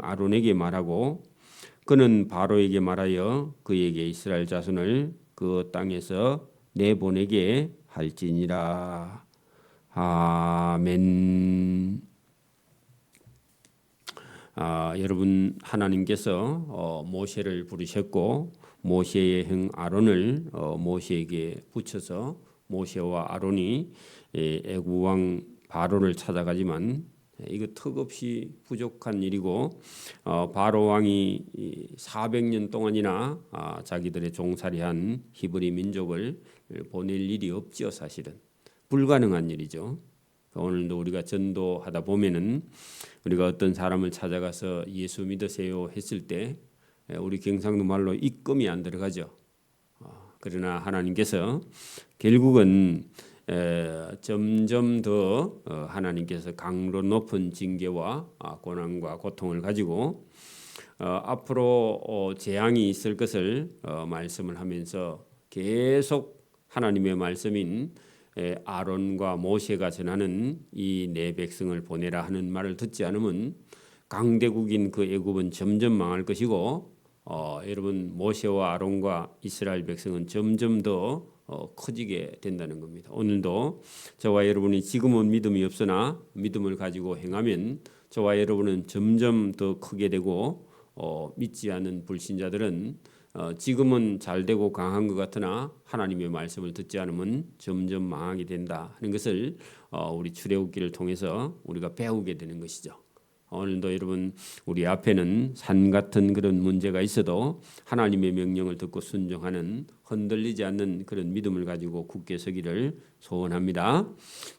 아론에게 말하고 그는 바로에게 말하여 그에게 이스라엘 자손을 그 땅에서 내보내게 할지니라. 아멘. 여러분, 하나님께서 모세를 부르셨고 모세의 형 아론을 모세에게 붙여서 모세와 아론이 애굽 왕 바로를 찾아가지만 이거 턱없이 부족한 일이고 바로 왕이 400년 동안이나 자기들의 종살이한 히브리 민족을 보낼 일이 없지요. 사실은 불가능한 일이죠. 오늘도 우리가 전도하다 보면은 우리가 어떤 사람을 찾아가서 예수 믿으세요 했을 때 우리 경상도 말로 입금이 안 들어가죠. 그러나 하나님께서 결국은 점점 더 하나님께서 강도 높은 징계와 고난과 고통을 가지고 앞으로 재앙이 있을 것을 말씀을 하면서 계속 하나님의 말씀인 아론과 모세가 전하는 이 내 백성을 보내라 하는 말을 듣지 않으면 강대국인 그 애굽은 점점 망할 것이고 여러분 모세와 아론과 이스라엘 백성은 점점 더 커지게 된다는 겁니다. 오늘도 저와 여러분이 지금은 믿음이 없으나 믿음을 가지고 행하면 저와 여러분은 점점 더 크게 되고 믿지 않는 불신자들은 지금은 잘 되고 강한 것 같으나 하나님의 말씀을 듣지 않으면 점점 망하게 된다 하는 것을 우리 출애굽기를 통해서 우리가 배우게 되는 것이죠. 오늘도 여러분 우리 앞에는 산 같은 그런 문제가 있어도 하나님의 명령을 듣고 순종하는 흔들리지 않는 그런 믿음을 가지고 굳게 서기를 소원합니다.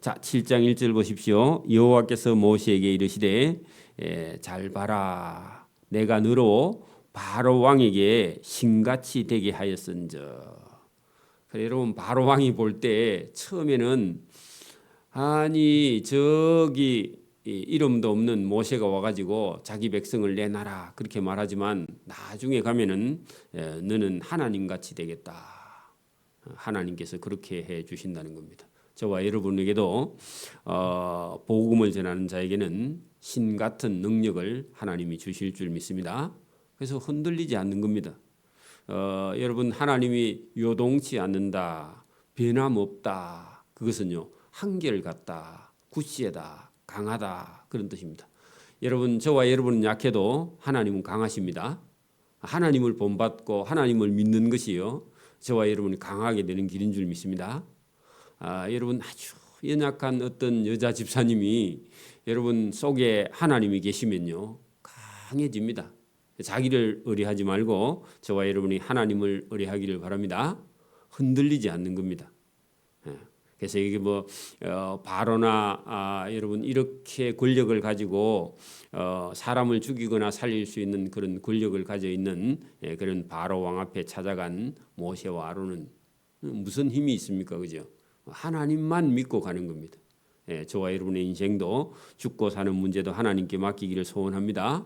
자, 7장 1절 보십시오. 여호와께서 모세에게 이르시되 잘 봐라, 내가 너로 바로 왕에게 신같이 되게 하였은즉. 그래, 여러분 바로 왕이 볼 때 처음에는 아니 저기 이름도 없는 모세가 와가지고 자기 백성을 내놔라 그렇게 말하지만 나중에 가면은 너는 하나님같이 되겠다. 하나님께서 그렇게 해 주신다는 겁니다. 저와 여러분에게도 복음을 전하는 자에게는 신 같은 능력을 하나님이 주실 줄 믿습니다. 그래서 흔들리지 않는 겁니다. 여러분 하나님이 요동치 않는다, 변함없다, 그것은요 한결같다, 굳세다, 강하다 그런 뜻입니다. 여러분 저와 여러분은 약해도 하나님은 강하십니다. 하나님을 본받고 하나님을 믿는 것이요 저와 여러분이 강하게 되는 길인 줄 믿습니다. 여러분 아주 연약한 어떤 여자 집사님이 여러분 속에 하나님이 계시면요 강해집니다. 자기를 의뢰하지 말고 저와 여러분이 하나님을 의뢰하기를 바랍니다. 흔들리지 않는 겁니다. 그래서 이게 뭐 바로나 여러분 이렇게 권력을 가지고 사람을 죽이거나 살릴 수 있는 그런 권력을 가져 있는 그런 바로 왕 앞에 찾아간 모세와 아론은 무슨 힘이 있습니까, 그죠? 하나님만 믿고 가는 겁니다. 저와 여러분의 인생도 죽고 사는 문제도 하나님께 맡기기를 소원합니다.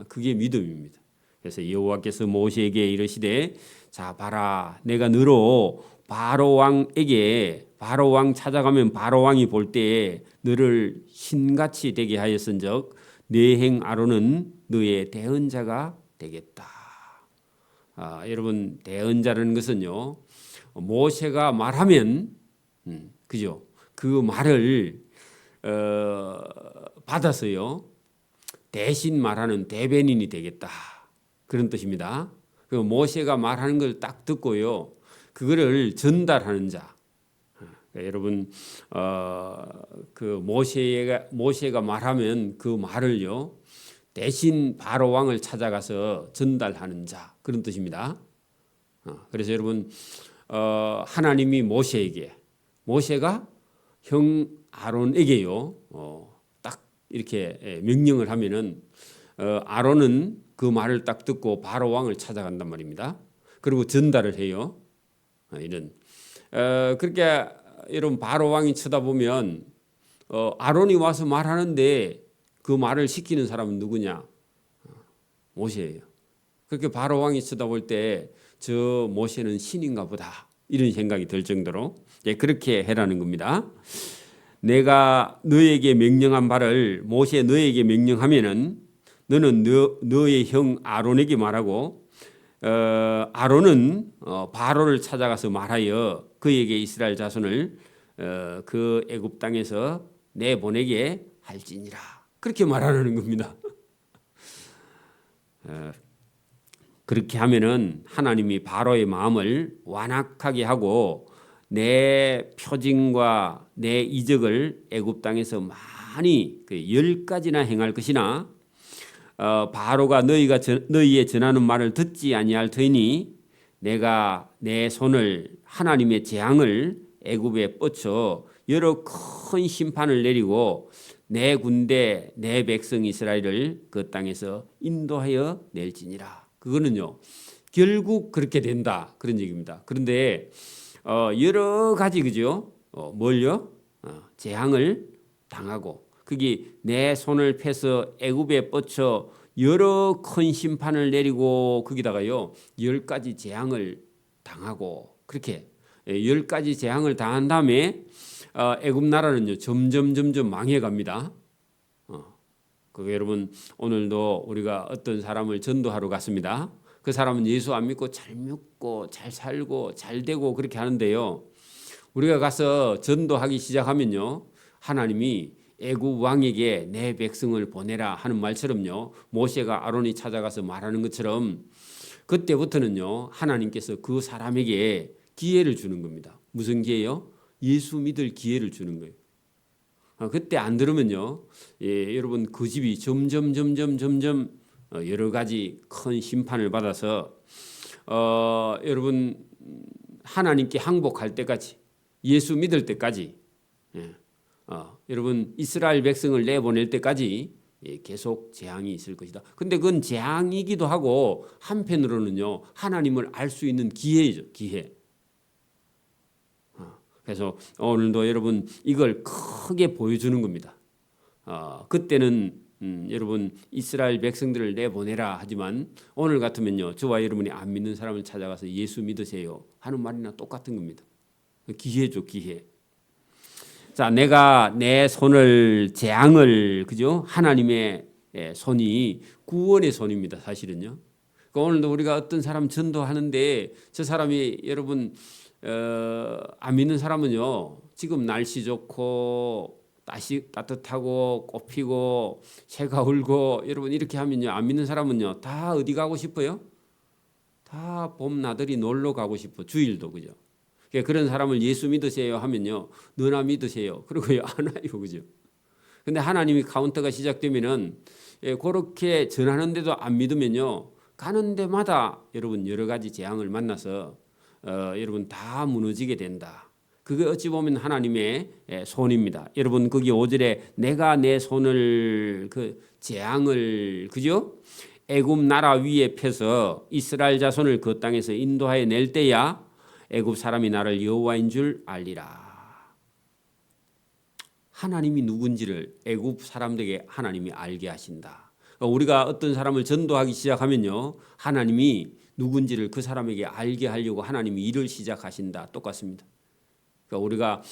그게 믿음입니다. 그래서 여호와께서 모세에게 이르시되 자 봐라, 내가 너로 바로 왕에게 바로 왕 찾아가면 바로 왕이 볼 때에 너를 신같이 되게 하였은즉 네 행 아론은 너의 대언자가 되겠다. 여러분 대언자라는 것은요 모세가 말하면 그죠? 그 말을 받아서요 대신 말하는 대변인이 되겠다 그런 뜻입니다. 그 모세가 말하는 걸 딱 듣고요 그거를 전달하는 자. 그러니까 여러분 그 모세가 말하면 그 말을요 대신 바로 왕을 찾아가서 전달하는 자 그런 뜻입니다. 그래서 여러분 하나님이 모세가 형 아론에게요 딱 이렇게 명령을 하면은 아론은 그 말을 딱 듣고 바로 왕을 찾아간단 말입니다. 그리고 전달을 해요. 이런 그렇게 여러분 바로 왕이 쳐다보면 아론이 와서 말하는데 그 말을 시키는 사람은 누구냐? 모세예요. 그렇게 바로 왕이 쳐다볼 때 저 모세는 신인가 보다 이런 생각이 들 정도로 그렇게 해라는 겁니다. 내가 너에게 명령한 바를 모세 너에게 명령하면은 너는 너의 형 아론에게 말하고 아론은 바로를 찾아가서 말하여 그에게 이스라엘 자손을 그 애굽 땅에서 내보내게 할지니라. 그렇게 말하는 겁니다. 그렇게 하면은 하나님이 바로의 마음을 완악하게 하고 내 표징과 내 이적을 애굽 땅에서 많이 10가지나 행할 것이나 바로가 너희의 전하는 말을 듣지 아니할 터이니 내가 내 손을 하나님의 재앙을 애굽에 뻗쳐 여러 큰 심판을 내리고 내 군대 내 백성 이스라엘을 그 땅에서 인도하여 낼지니라. 그거는요 결국 그렇게 된다 그런 얘기입니다. 그런데 여러 가지 그죠? 뭘요? 재앙을 당하고 그게 내 손을 펴서 애굽에 뻗쳐 여러 큰 심판을 내리고 거기다가요 10가지 재앙을 당하고 그렇게 10가지 재앙을 당한 다음에 애굽 나라는요 점점 망해갑니다. 여러분 오늘도 우리가 어떤 사람을 전도하러 갔습니다. 그 사람은 예수 안 믿고 잘 믿고 잘 살고 잘 되고 그렇게 하는데요. 우리가 가서 전도하기 시작하면요. 하나님이 애굽 왕에게 내 백성을 보내라 하는 말처럼요. 모세가 아론이 찾아가서 말하는 것처럼 그때부터는요. 하나님께서 그 사람에게 기회를 주는 겁니다. 무슨 기회요? 예수 믿을 기회를 주는 거예요. 그때 안 들으면요. 여러분 그 집이 점점 여러 가지 큰 심판을 받아서 여러분 하나님께 항복할 때까지 예수 믿을 때까지 여러분 이스라엘 백성을 내보낼 때까지 계속 재앙이 있을 것이다. 근데 그건 재앙이기도 하고 한편으로는요 하나님을 알 수 있는 기회죠. 기회. 그래서 오늘도 여러분 이걸 크게 보여주는 겁니다. 그때는 여러분 이스라엘 백성들을 내보내라 하지만 오늘 같으면요 저와 여러분이 안 믿는 사람을 찾아가서 예수 믿으세요 하는 말이나 똑같은 겁니다. 기회죠 기회. 자 내가 내 손을 재앙을 그죠 하나님의 손이 구원의 손입니다 사실은요. 그러니까 오늘도 우리가 어떤 사람 전도하는데 저 사람이 여러분 안 믿는 사람은요 지금 날씨 좋고 따뜻하고 꽃 피고 새가 울고 여러분 이렇게 하면요 안 믿는 사람은요 다 어디 가고 싶어요? 다 봄 나들이 놀러 가고 싶어 주일도 그죠? 그런 사람을 예수 믿으세요 하면요 너나 믿으세요 그러고요 안 와요 그죠? 근데 하나님이 카운터가 시작되면은 그렇게 전하는데도 안 믿으면요 가는 데마다 여러분 여러 가지 재앙을 만나서 여러분 다 무너지게 된다. 그게 어찌 보면 하나님의 손입니다. 여러분 거기 5절에 내가 내 손을 그 재앙을 그죠? 애굽 나라 위에 펴서 이스라엘 자손을 그 땅에서 인도하여 낼 때야 애굽 사람이 나를 여호와인 줄 알리라. 하나님이 누군지를 애굽 사람들에게 하나님이 알게 하신다. 우리가 어떤 사람을 전도하기 시작하면요 하나님이 누군지를 그 사람에게 알게 하려고 하나님이 일을 시작하신다. 똑같습니다. 그러니까 우리가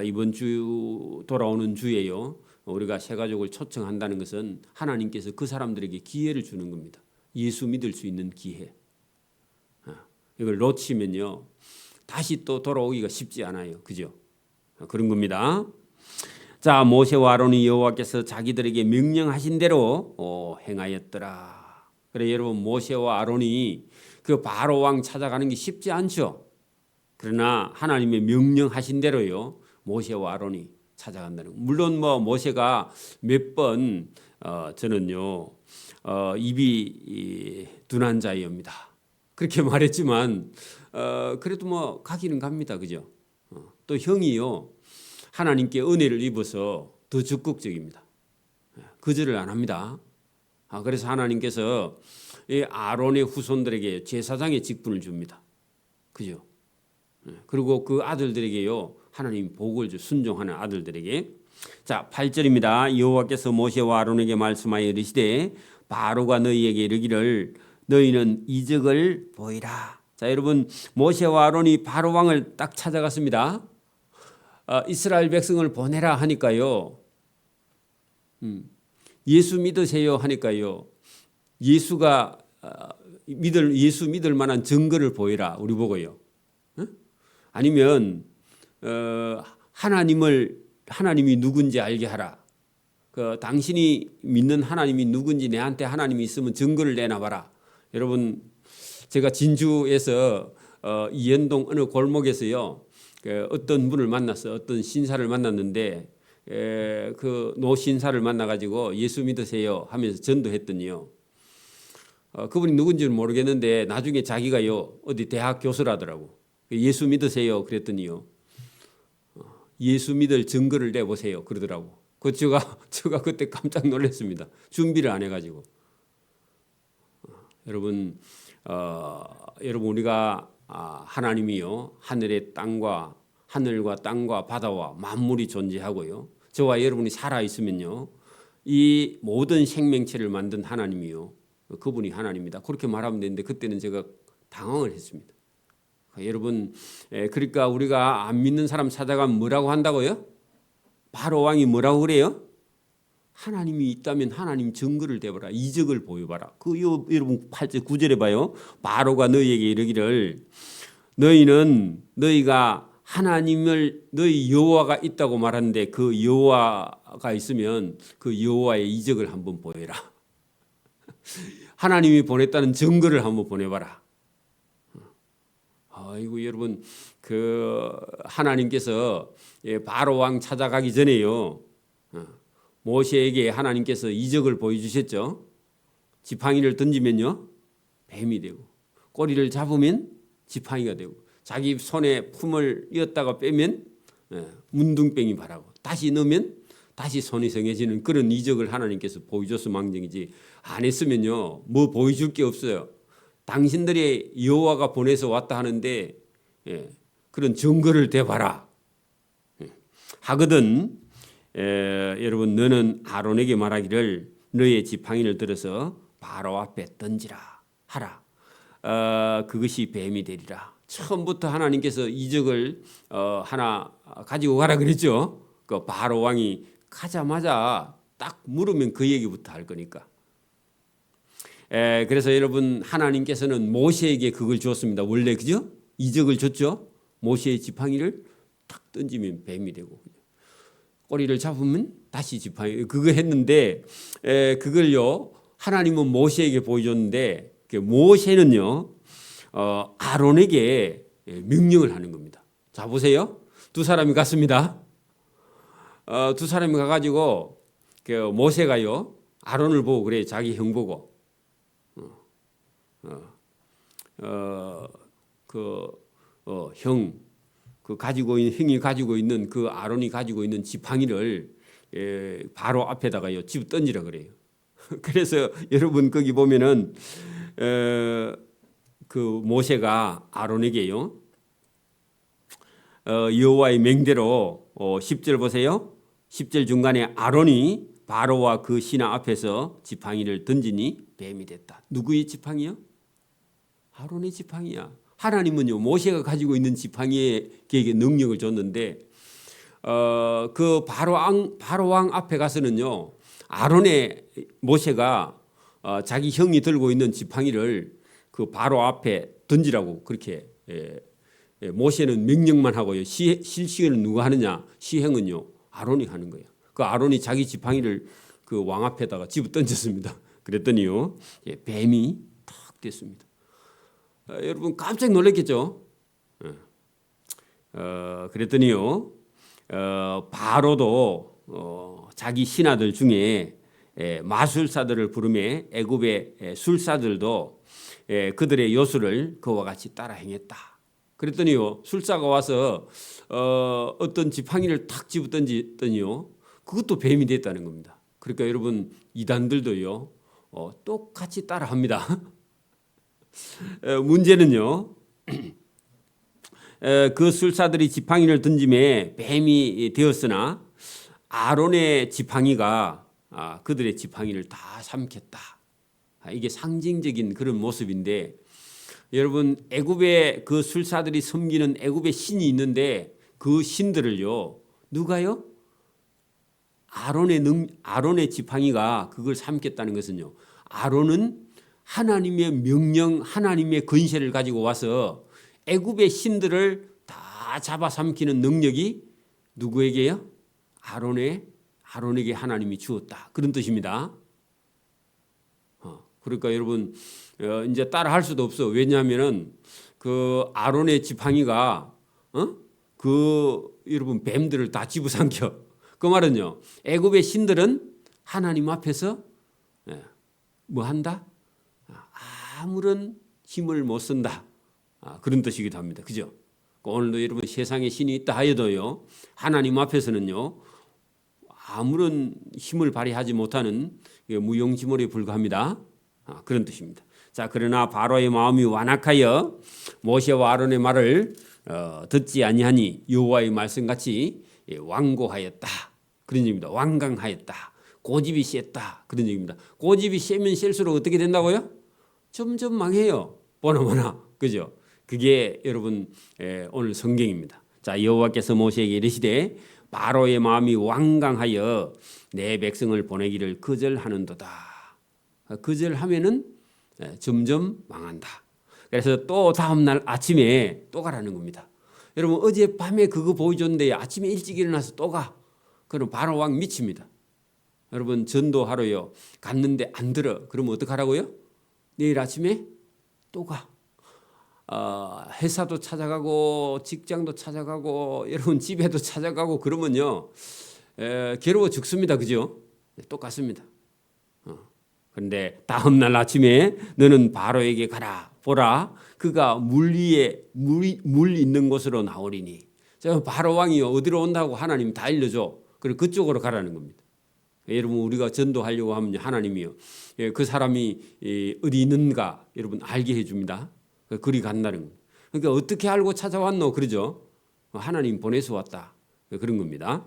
이번 주 돌아오는 주에요. 우리가 새 가족을 초청한다는 것은 하나님께서 그 사람들에게 기회를 주는 겁니다. 예수 믿을 수 있는 기회. 이걸 놓치면요. 다시 또 돌아오기가 쉽지 않아요. 그죠? 그런 겁니다. 자, 모세와 아론이 여호와께서 자기들에게 명령하신 대로 행하였더라. 그래 여러분 모세와 아론이 그 바로 왕 찾아가는 게 쉽지 않죠. 그러나 하나님의 명령하신 대로요 모세와 아론이 찾아간다는 거. 물론 뭐 모세가 몇 번 저는요 입이 둔한 자이옵니다. 그렇게 말했지만 그래도 뭐 가기는 갑니다. 그죠? 또 형이요 하나님께 은혜를 입어서 더 적극적입니다. 거절을 안 합니다. 그래서 하나님께서 이 아론의 후손들에게 제사장의 직분을 줍니다. 그죠? 그리고 그 아들들에게요 하나님 복을 주 순종하는 아들들에게. 자 8절입니다. 여호와께서 모세와 아론에게 말씀하여 이르시되 바로가 너희에게 이르기를 너희는 이적을 보이라. 자 여러분 모세와 아론이 바로 왕을 딱 찾아갔습니다. 이스라엘 백성을 보내라 하니까요. 예수 믿으세요 하니까요. 예수가 예수 믿을 만한 증거를 보여라 우리 보고요. 아니면 하나님이 누군지 알게 하라. 당신이 믿는 하나님이 누군지 내한테 하나님이 있으면 증거를 내놔봐라. 여러분 제가 진주에서 이연동 어느 골목에서요 어떤 분을 만났어. 어떤 신사를 만났는데 그 노신사를 만나가지고 예수 믿으세요 하면서 전도했더니요. 그분이 누군지는 모르겠는데 나중에 자기가요 어디 대학 교수라더라고. 예수 믿으세요 그랬더니요. 예수 믿을 증거를 내보세요 그러더라고. 제가 그때 깜짝 놀랐습니다. 준비를 안 해가지고. 여러분 우리가 하나님이요 하늘과 땅과 바다와 만물이 존재하고요. 저와 여러분이 살아 있으면요. 이 모든 생명체를 만든 하나님이요. 그분이 하나님이다. 그렇게 말하면 되는데 그때는 제가 당황을 했습니다. 여러분 그러니까 우리가 안 믿는 사람 찾아가면 뭐라고 한다고요? 바로 왕이 뭐라고 그래요? 하나님이 있다면 하나님 증거를 대봐라. 이적을 보여봐라. 여러분 8절 9절에 봐요. 바로가 너희에게 이르기를 너희가 하나님을 너희 여호와가 있다고 말하는데 그 여호와가 있으면 그 여호와의 이적을 한번 보여라. 하나님이 보냈다는 증거를 한번 보내봐라. 아이고 여러분 하나님께서 바로 왕 찾아가기 전에요. 모세에게 하나님께서 이적을 보여주셨죠. 지팡이를 던지면요 뱀이 되고 꼬리를 잡으면 지팡이가 되고 자기 손에 품을 이었다가 빼면 문둥병이 바라고 다시 넣으면 다시 손이 성해지는 그런 이적을 하나님께서 보여줘서 망정이지 안 했으면요 뭐 보여줄 게 없어요. 당신들의 여호와가 보내서 왔다 하는데 그런 증거를 대봐라 하거든. 여러분 너는 아론에게 말하기를 너의 지팡이를 들어서 바로 앞에 던지라 하라. 그것이 뱀이 되리라. 처음부터 하나님께서 이적을 하나 가지고 가라 그랬죠. 그 바로 왕이 가자마자 딱 물으면 그 얘기부터 할 거니까. 그래서 여러분 하나님께서는 모세에게 그걸 줬습니다. 원래 그죠? 이적을 줬죠. 모세의 지팡이를 딱 던지면 뱀이 되고 꼬리를 잡으면 다시 지팡이 그거 했는데 그걸요 하나님은 모세에게 보여줬는데 모세는요 아론에게 명령을 하는 겁니다. 자 보세요. 두 사람이 갔습니다. 두 사람이 가가지고 모세가요 아론을 보고 그래 자기 형 보고 형 형이 가지고 있는 그 아론이 가지고 있는 지팡이를 바로 앞에다가요 집어 던지라 그래요. 그래서 여러분 거기 보면은 그 모세가 아론에게요 여호와의 명대로 10절 보세요. 10절 중간에 아론이 바로와 그 신하 앞에서 지팡이를 던지니 뱀이 됐다. 누구의 지팡이요? 아론의 지팡이야. 하나님은요 모세가 가지고 있는 지팡이에게 능력을 줬는데 그 바로 왕 앞에 가서는요 아론의 모세가 자기 형이 들고 있는 지팡이를 그 바로 앞에 던지라고 그렇게 모세는 명령만 하고요 실시는 누가 하느냐 시행은요 아론이 하는 거예요. 그 아론이 자기 지팡이를 그 왕 앞에다가 집어 던졌습니다. 그랬더니요 뱀이 탁 됐습니다. 여러분 깜짝 놀랐겠죠. 그랬더니요 바로도 자기 신하들 중에 마술사들을 부르매 애굽의 술사들도 그들의 요술을 그와 같이 따라 행했다. 그랬더니요 술사가 와서 어떤 지팡이를 탁 집어 던지더니요 그것도 뱀이 됐다는 겁니다. 그러니까 여러분 이단들도요 똑같이 따라합니다. 문제는요 그 술사들이 지팡이를 던짐에 뱀이 되었으나 아론의 지팡이가 그들의 지팡이를 다 삼켰다. 이게 상징적인 그런 모습인데 여러분 애굽의 그 술사들이 섬기는 애굽의 신이 있는데 그 신들을요 누가요? 아론의 지팡이가 그걸 삼켰다는 것은요 아론은 하나님의 명령, 하나님의 권세를 가지고 와서 애굽의 신들을 다 잡아삼키는 능력이 누구에게요? 아론에게 하나님이 주었다. 그런 뜻입니다. 그러니까 여러분 이제 따라 할 수도 없어. 왜냐하면은 그 아론의 지팡이가 여러분 뱀들을 다 집어삼켜. 그 말은요. 애굽의 신들은 하나님 앞에서 뭐 한다? 아무런 힘을 못 쓴다. 그런 뜻이기도 합니다. 그죠? 오늘도 여러분 세상에 신이 있다 하여도요. 하나님 앞에서는요. 아무런 힘을 발휘하지 못하는 무용지물에 불과합니다. 그런 뜻입니다. 자, 그러나 바로의 마음이 완악하여 모세와 아론의 말을 듣지 아니하니 여호와의 말씀같이 완고하였다. 그런 얘기입니다. 완강하였다. 고집이 셌다. 그런 얘기입니다. 고집이 세면 셀수록 어떻게 된다고요? 점점 망해요. 보나마나. 그죠? 그게 여러분 오늘 성경입니다. 자, 여호와께서 모세에게 이르시되 바로의 마음이 완강하여 내 백성을 보내기를 거절하는도다. 거절하면은 점점 망한다. 그래서 또 다음 날 아침에 또 가라는 겁니다. 여러분 어젯밤에 그거 보여줬는데 아침에 일찍 일어나서 또 가. 그럼 바로 왕 미칩니다. 여러분 전도하러요. 갔는데 안 들어. 그러면 어떡하라고요? 내일 아침에 또 가. 회사도 찾아가고 직장도 찾아가고 여러분 집에도 찾아가고 그러면요. 괴로워 죽습니다. 그죠? 똑같습니다. 그런데 다음 날 아침에 너는 바로에게 가라. 보라. 그가 물 위에 물 있는 곳으로 나오리니. 바로 왕이요. 어디로 온다고 하나님 다 알려줘. 그리고 그쪽으로 가라는 겁니다. 여러분 우리가 전도하려고 하면 하나님이요. 그 사람이 어디 있는가 여러분 알게 해줍니다. 그리 간다는 겁니다. 그러니까 어떻게 알고 찾아왔노? 그러죠. 하나님 보내서 왔다. 그런 겁니다.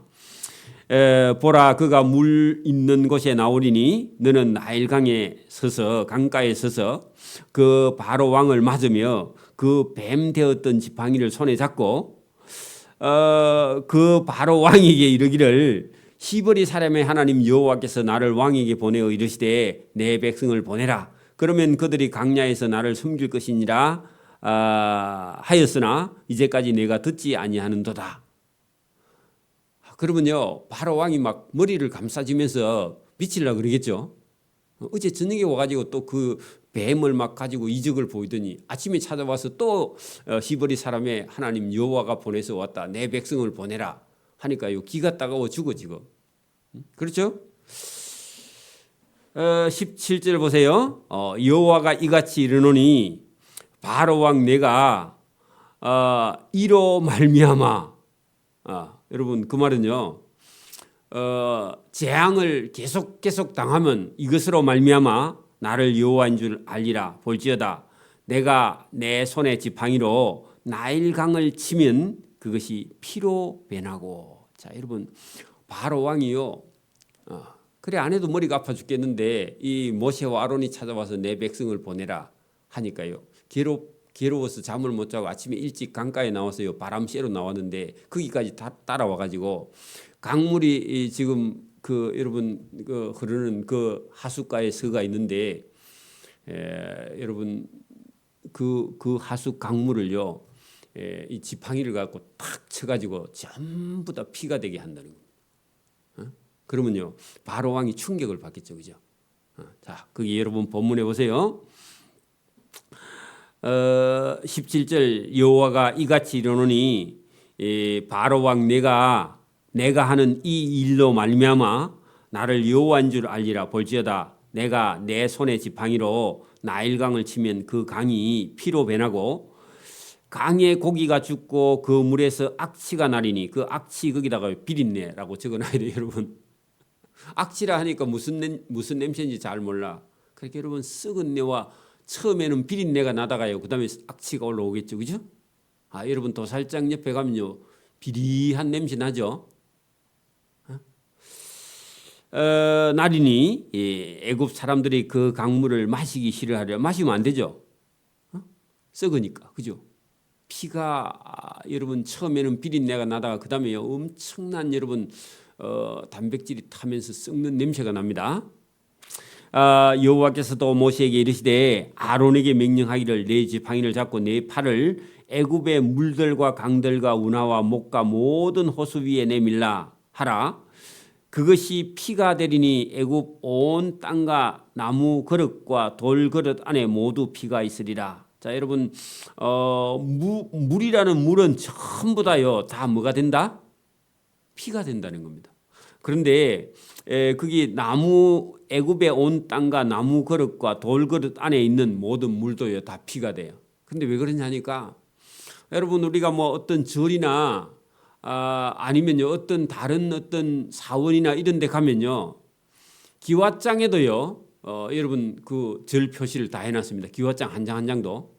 보라 그가 물 있는 곳에 나오리니 너는 나일강에 서서 강가에 서서 그 바로 왕을 맞으며 그 뱀 되었던 지팡이를 손에 잡고 그 바로 왕에게 이르기를 히브리 사람의 하나님 여호와께서 나를 왕에게 보내어 이르시되 내 백성을 보내라. 그러면 그들이 강야에서 나를 섬길 것이니라 하였으나 이제까지 내가 듣지 아니하는도다. 그러면요 바로 왕이 막 머리를 감싸주면서 미치려고 그러겠죠. 어제 저녁에 와가지고 또 그 뱀을 막 가지고 이적을 보이더니 아침에 찾아와서 또 히브리 사람의 하나님 여호와가 보내서 왔다. 내 백성을 보내라 하니까요 기가 따가워 죽어 지금. 그렇죠? 17절 보세요. 여호와가 이같이 이르노니 바로 왕 내가 이로 말미암아 여러분 그 말은요 재앙을 계속 당하면 이것으로 말미암아 나를 여호와인 줄 알리라. 볼지어다 내가 내 손에 지팡이로 나일강을 치면 그것이 피로 변하고. 자 여러분 바로 왕이요 그래 안 해도 머리가 아파 죽겠는데 이 모세와 아론이 찾아와서 내 백성을 보내라 하니까요 괴로워서 잠을 못 자고 아침에 일찍 강가에 나와서요 바람 쐬러 나왔는데 거기까지 다 따라와 가지고 강물이 지금 그 여러분 그 흐르는 그 하숫가에 서가 있는데 여러분 그 하숫 강물을요 이 지팡이를 갖고 탁 쳐가지고 전부 다 피가 되게 한다는 겁니다. 그러면요 바로 왕이 충격을 받겠죠, 그죠? 자 거기 여러분 본문에 보세요. 17절 여호와가 이같이 이르노니 바로 왕 내가 하는 이 일로 말미암아 나를 여호와인 줄 알리라. 볼지어다 내가 내 손에 지팡이로 나일강을 치면 그 강이 피로 변하고 강에 고기가 죽고 그 물에서 악취가 나리니. 그 악취 거기다가 비린내라고 적어놔야 돼요 여러분. 악취라 하니까 무슨 냄새인지 잘 몰라. 그러니까 여러분 썩은 내와 처음에는 비린내가 나다가요 그 다음에 악취가 올라오겠죠, 그죠? 여러분 도살장 옆에 가면요 비리한 냄새 나죠. 나리니 애굽 사람들이 그 강물을 마시기 싫어하려. 마시면 안 되죠. 썩으니까, 그죠? 피가 여러분 처음에는 비린내가 나다가 그 다음에 엄청난 여러분 단백질이 타면서 썩는 냄새가 납니다. 여호와께서도 모세에게 이르시되 아론에게 명령하기를 네 지팡이를 잡고 네 팔을 애굽의 물들과 강들과 운하와 목과 모든 호수 위에 내밀라 하라. 그것이 피가 되리니 애굽 온 땅과 나무 그릇과 돌 그릇 안에 모두 피가 있으리라. 자, 여러분, 물이라는 물은 전부 다요, 다 뭐가 된다? 피가 된다는 겁니다. 그런데 거기 나무 애굽의 온 땅과 나무 그릇과 돌 그릇 안에 있는 모든 물도요, 다 피가 돼요. 근데 왜 그러냐니까, 여러분, 우리가 뭐 어떤 절이나 아니면요 어떤 다른 어떤 사원이나 이런 데 가면요 기와장에도요 여러분 그 절 표시를 다 해놨습니다. 기와장 한 장 한 장도.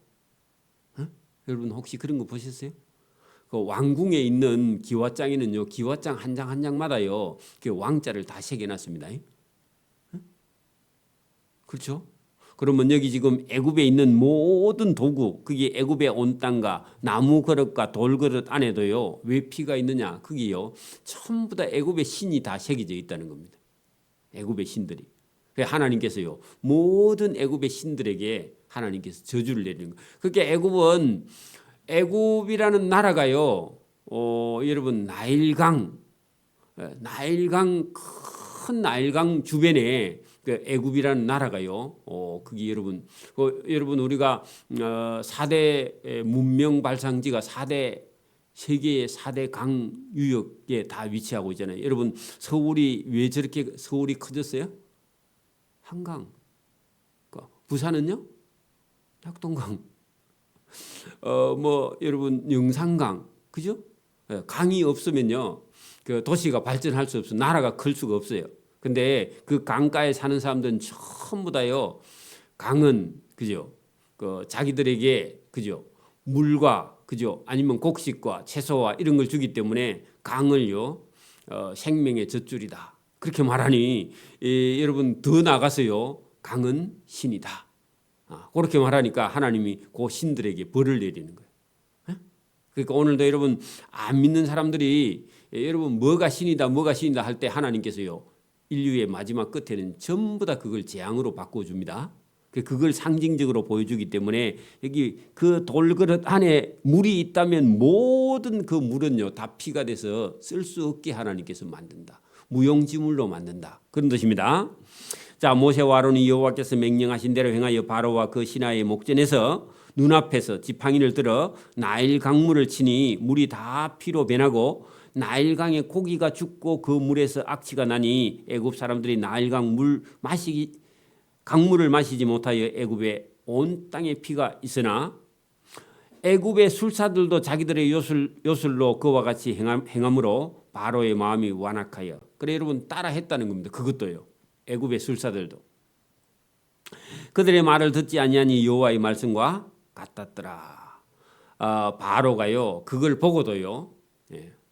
여러분 혹시 그런 거 보셨어요? 그 왕궁에 있는 기와장에는요 기와장 한 장 한 장마다요 그 왕자를 다 새겨놨습니다. 그렇죠? 그러면 여기 지금 애굽에 있는 모든 도구, 그게 애굽의 온 땅과 나무 그릇과 돌 그릇 안에도요. 왜 피가 있느냐? 그게요. 전부 다 애굽의 신이 다 새겨져 있다는 겁니다. 애굽의 신들이. 그래서 하나님께서요. 모든 애굽의 신들에게 하나님께서 저주를 내리는 거예요. 그렇게 애굽이라는 나라가요. 여러분 나일강 큰 나일강 주변에 그 애굽이라는 나라가요. 그게 여러분 우리가 4대 문명 발상지가 세계의 4대 강 유역에 다 위치하고 있잖아요. 여러분 서울이 왜 저렇게 서울이 커졌어요? 한강. 부산은요? 낙동강. 여러분 영산강. 그죠? 강이 없으면요. 그 도시가 발전할 수 없어. 나라가 클 수가 없어요. 근데 그 강가에 사는 사람들은 전부 다요. 강은 그죠? 그 자기들에게 그죠? 물과 그죠? 아니면 곡식과 채소와 이런 걸 주기 때문에 강을요. 생명의 젖줄이다. 그렇게 말하니 여러분 더 나가서요. 강은 신이다. 그렇게 말하니까 하나님이 그 신들에게 벌을 내리는 거예요. 그러니까 오늘도 여러분 안 믿는 사람들이 여러분 뭐가 신이다 할 때 하나님께서요. 인류의 마지막 끝에는 전부 다 그걸 재앙으로 바꿔줍니다. 그걸 상징적으로 보여주기 때문에 여기 그 돌그릇 안에 물이 있다면 모든 그 물은요 다 피가 돼서 쓸 수 없게 하나님께서 만든다. 무용지물로 만든다. 그런 뜻입니다. 자, 모세와 아론이 여호와께서 명령하신 대로 행하여 바로와 그 신하의 목전에서 눈앞에서 지팡이를 들어 나일 강물을 치니 물이 다 피로 변하고 나일강에 고기가 죽고 그 물에서 악취가 나니 애굽 사람들이 나일강 강물을 마시지 못하여 애굽의 온 땅에 피가 있으나 애굽의 술사들도 자기들의 요술로 그와 같이 행함으로 바로의 마음이 완악하여 그래 여러분 따라했다는 겁니다. 그것도요. 애굽의 술사들도 그들의 말을 듣지 아니하니 여호와의 말씀과 같았더라. 바로가요 그걸 보고도요.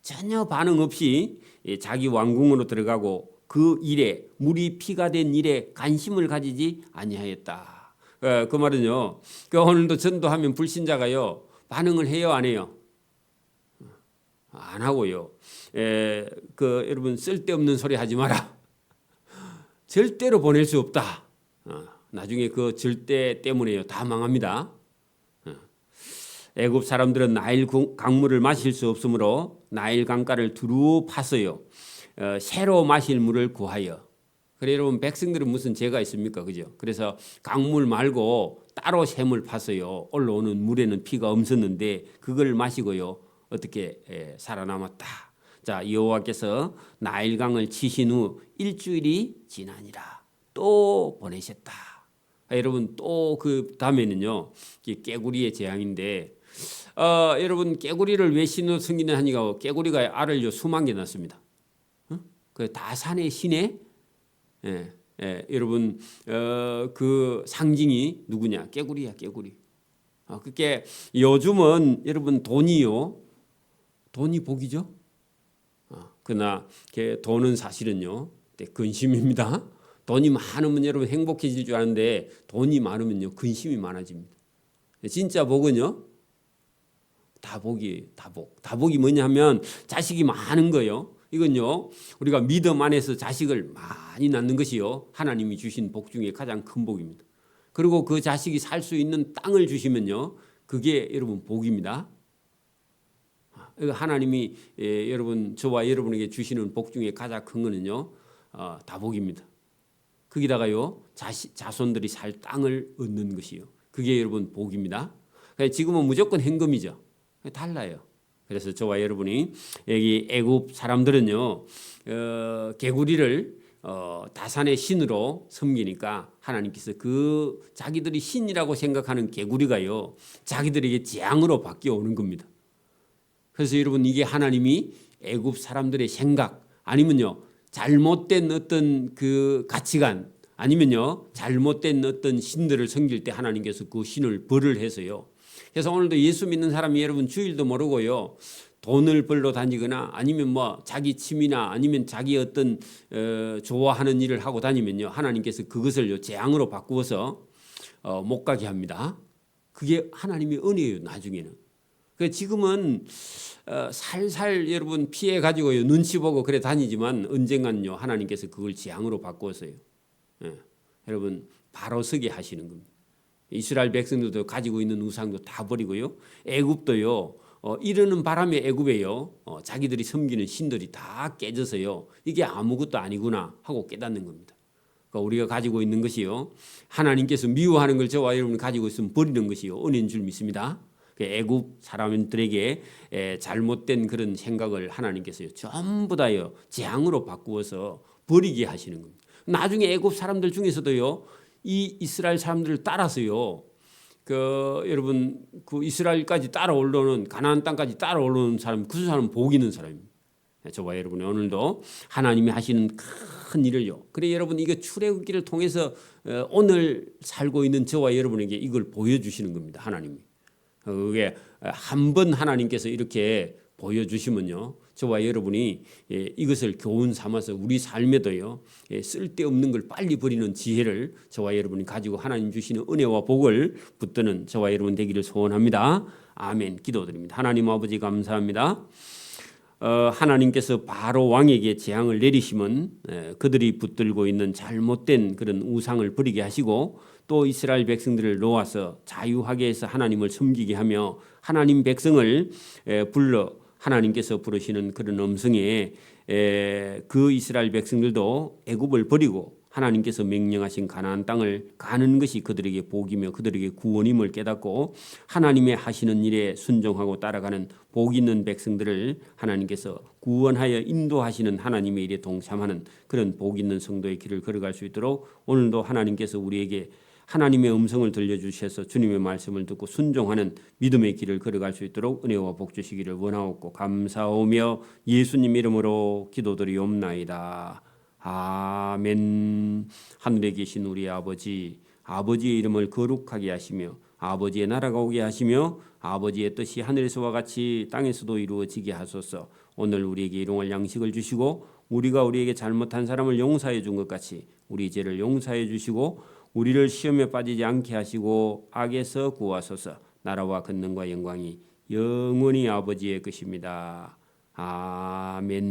전혀 반응 없이 자기 왕궁으로 들어가고 그 일에 물이 피가 된 일에 관심을 가지지 아니하였다. 그 말은요. 오늘도 전도하면 불신자가요. 반응을 해요 안 해요? 안 하고요. 여러분 쓸데없는 소리 하지 마라. 절대로 보낼 수 없다. 나중에 그 절대 때문에요. 다 망합니다. 애굽 사람들은 나일 강물을 마실 수 없으므로 나일 강가를 두루 파서요. 새로 마실 물을 구하여. 그래 여러분 백성들은 무슨 죄가 있습니까? 그죠? 그래서 강물 말고 따로 샘을 파서요. 올라오는 물에는 피가 없었는데 그걸 마시고요. 어떻게 살아남았다. 자, 여호와께서 나일강을 치신 후 일주일이 지나니라. 또 보내셨다. 여러분 또 그 다음에는요. 깨구리의 재앙인데 여러분 깨구리를 왜 신으로 섬기는 하니까 깨구리가 알을 수만 개 낳습니다. 그 다산의 신에 여러분 그 상징이 누구냐? 깨구리야 깨구리. 그게 요즘은 여러분 돈이 복이죠. 그러나 돈은 사실은요 근심입니다. 돈이 많으면 여러분 행복해질 줄 아는데 돈이 많으면요 근심이 많아집니다. 진짜 복은요 다 복이 뭐냐면 자식이 많은 거요. 이건요, 우리가 믿음 안에서 자식을 많이 낳는 것이요, 하나님이 주신 복 중에 가장 큰 복입니다. 그리고 그 자식이 살 수 있는 땅을 주시면요, 그게 여러분 복입니다. 하나님이 여러분, 저와 여러분에게 주시는 복 중에 가장 큰 거는요, 다 복입니다. 거기다가요, 자손들이 살 땅을 얻는 것이요, 그게 여러분 복입니다. 지금은 무조건 현금이죠. 달라요. 그래서 저와 여러분이 여기 애굽 사람들은요, 개구리를 다산의 신으로 섬기니까 하나님께서 그 자기들이 신이라고 생각하는 개구리가요, 자기들에게 재앙으로 바뀌어 오는 겁니다. 그래서 여러분, 이게 하나님이 애굽 사람들의 생각, 아니면요 잘못된 어떤 그 가치관, 아니면요 잘못된 어떤 신들을 섬길 때 하나님께서 그 신을 벌을 해서요. 그래서 오늘도 예수 믿는 사람이 여러분 주일도 모르고요, 돈을 벌러 다니거나 아니면 뭐 자기 취미나 아니면 자기 어떤 좋아하는 일을 하고 다니면요, 하나님께서 그것을 재앙으로 바꾸어서 못 가게 합니다. 그게 하나님의 은혜예요. 나중에는. 지금은 살살 여러분 피해 가지고 눈치 보고 그래 다니지만 언젠가는요, 하나님께서 그걸 재앙으로 바꾸어서요, 여러분 바로 서게 하시는 겁니다. 이스라엘 백성들도 가지고 있는 우상도 다 버리고요, 애굽도요, 이르는 바람에 애굽에요, 자기들이 섬기는 신들이 다 깨져서요, 이게 아무것도 아니구나 하고 깨닫는 겁니다. 그러니까 우리가 가지고 있는 것이요, 하나님께서 미워하는 걸 저와 여러분이 가지고 있으면 버리는 것이요, 은혜인 줄 믿습니다. 애굽 사람들에게 잘못된 그런 생각을 하나님께서요, 전부 다요 재앙으로 바꾸어서 버리게 하시는 겁니다. 나중에 애굽 사람들 중에서도요, 이 이스라엘 사람들을 따라서요, 여러분 그 이스라엘까지 따라 올라오는, 가나안 땅까지 따라 올라오는 사람, 그 사람은 복 있는 사람입니다. 저와 여러분이 오늘도 하나님이 하시는 큰 일을요, 그래 여러분, 이거 출애굽기를 통해서 오늘 살고 있는 저와 여러분에게 이걸 보여주시는 겁니다. 하나님이. 그게 한 번 하나님께서 이렇게 보여주시면요, 저와 여러분이 이것을 교훈 삼아서 우리 삶에도요, 쓸데없는 걸 빨리 버리는 지혜를 저와 여러분이 가지고 하나님 주시는 은혜와 복을 붙드는 저와 여러분 되기를 소원합니다. 아멘. 기도드립니다. 하나님 아버지 감사합니다. 하나님께서 바로 왕에게 재앙을 내리시면 그들이 붙들고 있는 잘못된 그런 우상을 버리게 하시고, 또 이스라엘 백성들을 놓아서 자유하게 해서 하나님을 섬기게 하며 하나님 백성을 불러 하나님께서 부르시는 그런 음성에 그 이스라엘 백성들도 애굽을 버리고 하나님께서 명령하신 가나안 땅을 가는 것이 그들에게 복이며 그들에게 구원임을 깨닫고 하나님의 하시는 일에 순종하고 따라가는 복 있는 백성들을 하나님께서 구원하여 인도하시는 하나님의 일에 동참하는 그런 복 있는 성도의 길을 걸어갈 수 있도록 오늘도 하나님께서 우리에게 하나님의 음성을 들려주셔서 주님의 말씀을 듣고 순종하는 믿음의 길을 걸어갈 수 있도록 은혜와 복 주시기를 원하옵고 감사하오며 예수님 이름으로 기도드리옵나이다. 아멘. 하늘에 계신 우리 아버지, 아버지의 이름을 거룩하게 하시며 아버지의 나라가 오게 하시며 아버지의 뜻이 하늘에서와 같이 땅에서도 이루어지게 하소서. 오늘 우리에게 일용할 양식을 주시고 우리가 우리에게 잘못한 사람을 용서해 준 것 같이 우리 죄를 용서해 주시고 우리를 시험에 빠지지 않게 하시고 악에서 구하소서. 나라와 권능과 영광이 영원히 아버지의 것입니다. 아멘.